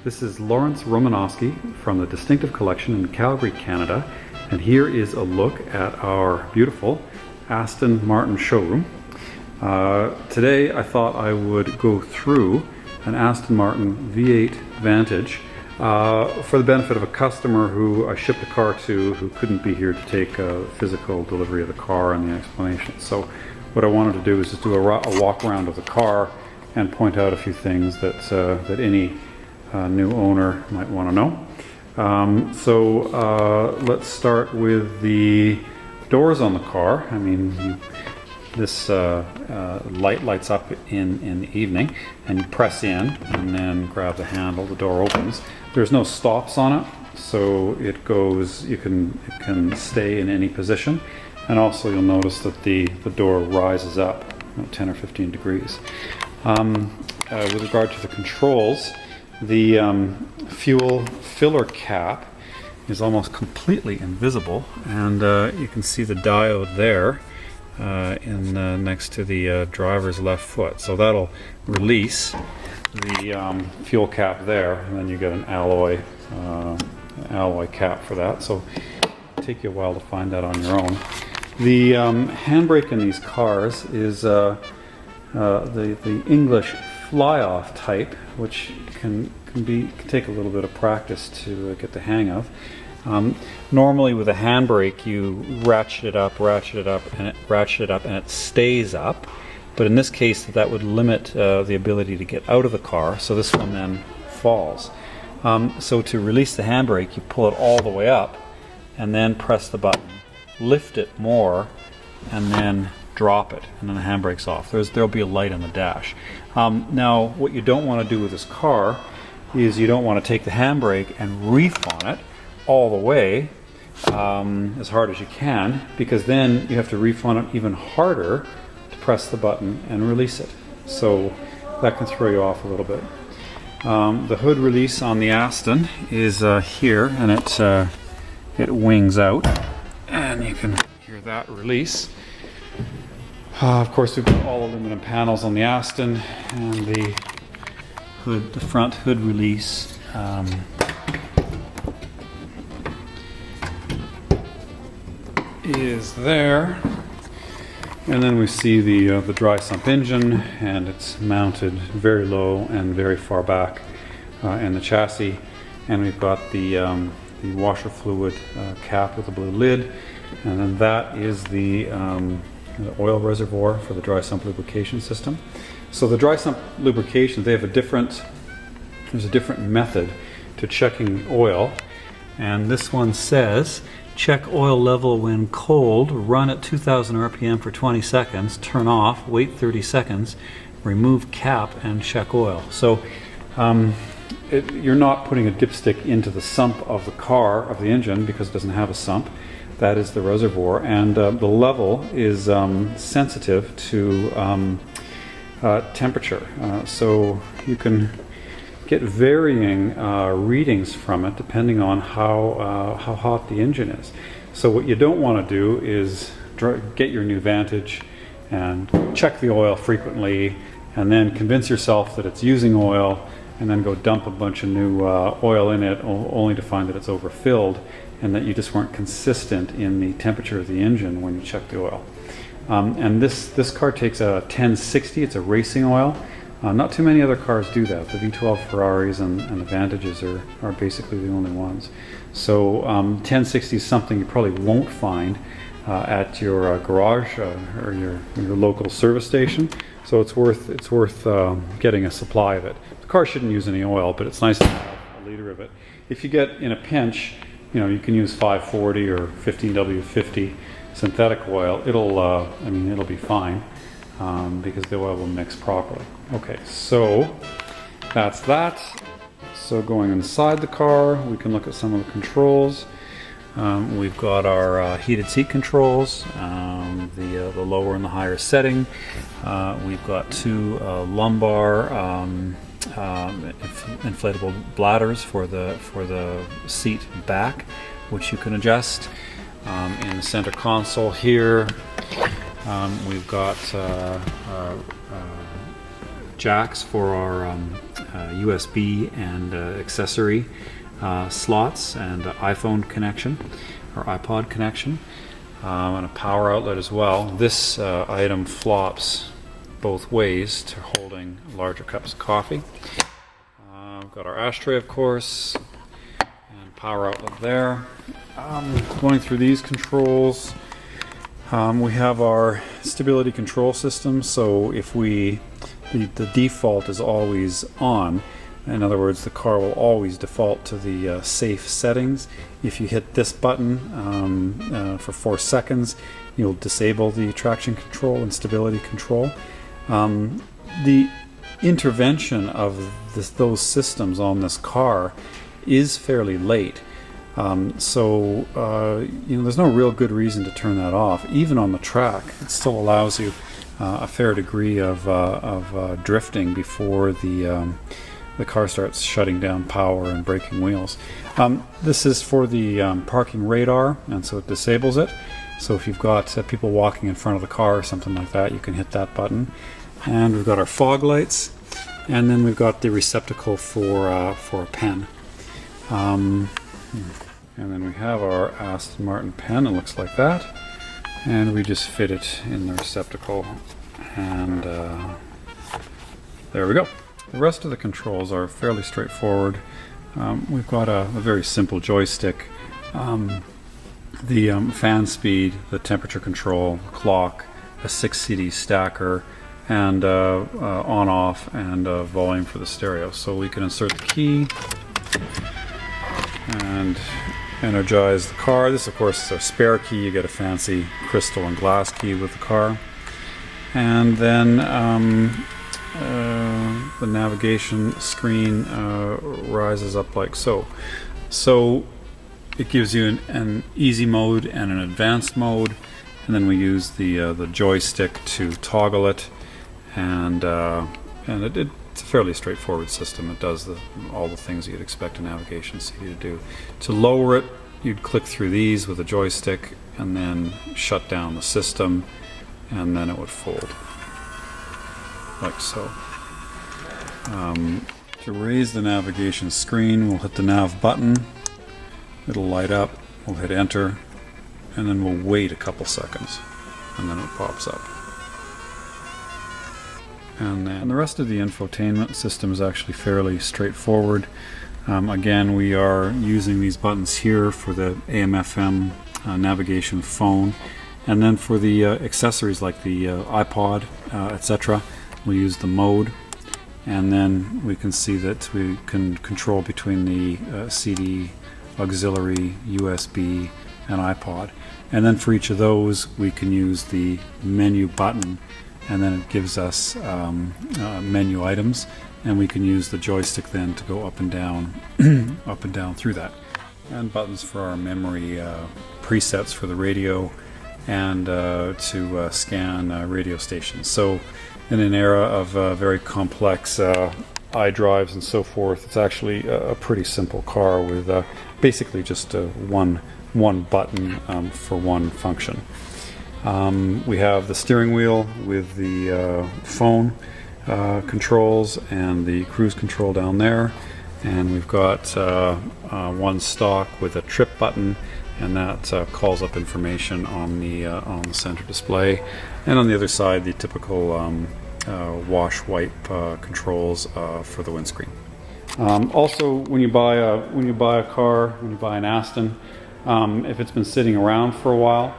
This is Lawrence Romanosky from the Distinctive Collection in Calgary, Canada, and here is a look at our beautiful Aston Martin showroom. Today I thought I would go through an Aston Martin V8 Vantage for the benefit of a customer who I shipped a car to who couldn't be here to take a physical delivery of the car and the explanation. So what I wanted to do is just do a walk around of the car and point out a few things that, that any new owner might want to know. Let's start with the doors on the car. I mean, this light lights up in the evening, and you press in and then grab the handle, the door opens. There's no stops on it, so it goes, it can stay in any position. And also you'll notice that the door rises up about 10 or 15 degrees. With regard to the controls, the fuel filler cap is almost completely invisible, and you can see the diode there next to the driver's left foot. So that'll release the fuel cap there, and then you get an alloy cap for that. So it'll take you a while to find that on your own. The handbrake in these cars is the English fly-off type, which can take a little bit of practice to get the hang of. Normally with a handbrake you ratchet it up, and it stays up. But in this case that would limit the ability to get out of the car, so this one then falls. So to release the handbrake, you pull it all the way up and then press the button, lift it more, and then drop it, and then the handbrake's off. There'll be a light on the dash. Now what you don't want to do with this car is you don't want to take the handbrake and reef on it all the way as hard as you can, because then you have to reef on it even harder to press the button and release it. So that can throw you off a little bit. The hood release on the Aston is here, and it wings out, and you can hear that release. Of course, we've got all aluminum panels on the Aston, and the front hood release is there. And then we see the dry sump engine, and it's mounted very low and very far back in the chassis. And we've got the washer fluid cap with a blue lid, and then that is the oil reservoir for the dry sump lubrication system. So the dry sump lubrication, there's a different method to checking oil, and this one says check oil level when cold, run at 2000 RPM for 20 seconds, turn off, wait 30 seconds, remove cap, and check oil. So you're not putting a dipstick into the sump of the car, of the engine, because it doesn't have a sump. That is the reservoir, and the level is sensitive to temperature. So you can get varying readings from it depending on how hot the engine is. So what you don't want to do is get your new Vantage and check the oil frequently, and then convince yourself that it's using oil, and then go dump a bunch of new oil in it only to find that it's overfilled, and that you just weren't consistent in the temperature of the engine when you check the oil. And this car takes a 1060, it's a racing oil. Not too many other cars do that. The V12 Ferraris and the Vantages are basically the only ones. So 1060 is something you probably won't find at your garage or your local service station. So it's worth getting a supply of it. The car shouldn't use any oil, but it's nice to have a liter of it. If you get in a pinch, you can use 540 or 15W50 synthetic oil. It'll be fine because the oil will mix properly. Okay, so that's that. So going inside the car, we can look at some of the controls. We've got our heated seat controls, the lower and the higher setting. We've got two lumbar inflatable bladders for the seat back, which you can adjust. In the center console here, we've got jacks for our USB and accessory slots and iPhone connection or iPod connection, and a power outlet as well. This item flops both ways to holding larger cups of coffee. We've got our ashtray, of course, and power outlet there. Going through these controls, we have our stability control system. So if the default is always on, in other words, the car will always default to the safe settings. If you hit this button for 4 seconds, you'll disable the traction control and stability control. The intervention of those systems on this car is fairly late. So there's no real good reason to turn that off. Even on the track, it still allows you a fair degree of drifting before the car starts shutting down power and braking wheels. This is for the parking radar, and so it disables it. So if you've got people walking in front of the car or something like that, you can hit that button. And we've got our fog lights, and then we've got the receptacle for a pen. And then we have our Aston Martin pen. It looks like that, and we just fit it in the receptacle, and there we go. The rest of the controls are fairly straightforward. We've got a very simple joystick. The fan speed, the temperature control, clock, a 6 CD stacker, and on off, and volume for the stereo. So we can insert the key and energize the car. This, of course, is our spare key. You get a fancy crystal and glass key with the car. And then the navigation screen rises up like so. So it gives you an easy mode and an advanced mode, and then we use the joystick to toggle it, and it's a fairly straightforward system. It does all the things you'd expect a navigation CD to do. To lower it, you'd click through these with a joystick and then shut down the system, and then it would fold like so. To raise the navigation screen, we'll hit the nav button. It'll light up. We'll hit enter, and then we'll wait a couple seconds, and then it pops up. And then the rest of the infotainment system is actually fairly straightforward. Again, we are using these buttons here for the AM/FM navigation phone, and then for the accessories like the iPod, etc., we'll use the mode, and then we can see that we can control between the CD, auxiliary, USB, and iPod. And then for each of those, we can use the menu button, and then it gives us menu items, and we can use the joystick then to go up and down up and down through that. And buttons for our memory presets for the radio, and to scan radio stations. So in an era of very complex iDrives and so forth, it's actually a pretty simple car with basically just one button for one function. We have the steering wheel with the phone controls and the cruise control down there, and we've got one stock with a trip button, and that calls up information on the center display. And on the other side, the typical wash wipe controls for the windscreen. Also, when you buy a car, when you buy an Aston, if it's been sitting around for a while,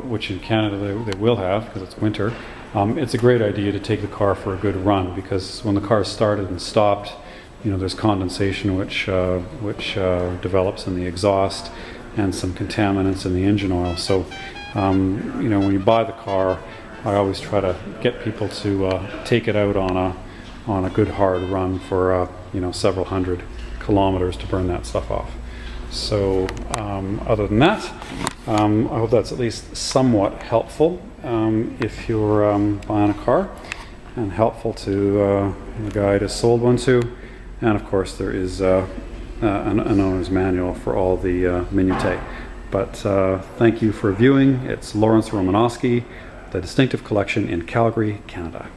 which in Canada they will have because it's winter, it's a great idea to take the car for a good run, because when the car started and stopped, there's condensation which develops in the exhaust, and some contaminants in the engine oil. So when you buy the car, I always try to get people to take it out on a good hard run for several hundred kilometers to burn that stuff off. So other than that, I hope that's at least somewhat helpful if you're buying a car, and helpful to the guy I just sold one to. And of course there is an owner's manual for all the minutiae. But thank you for viewing. It's Lawrence Romanosky, the Distinctive Collection in Calgary, Canada.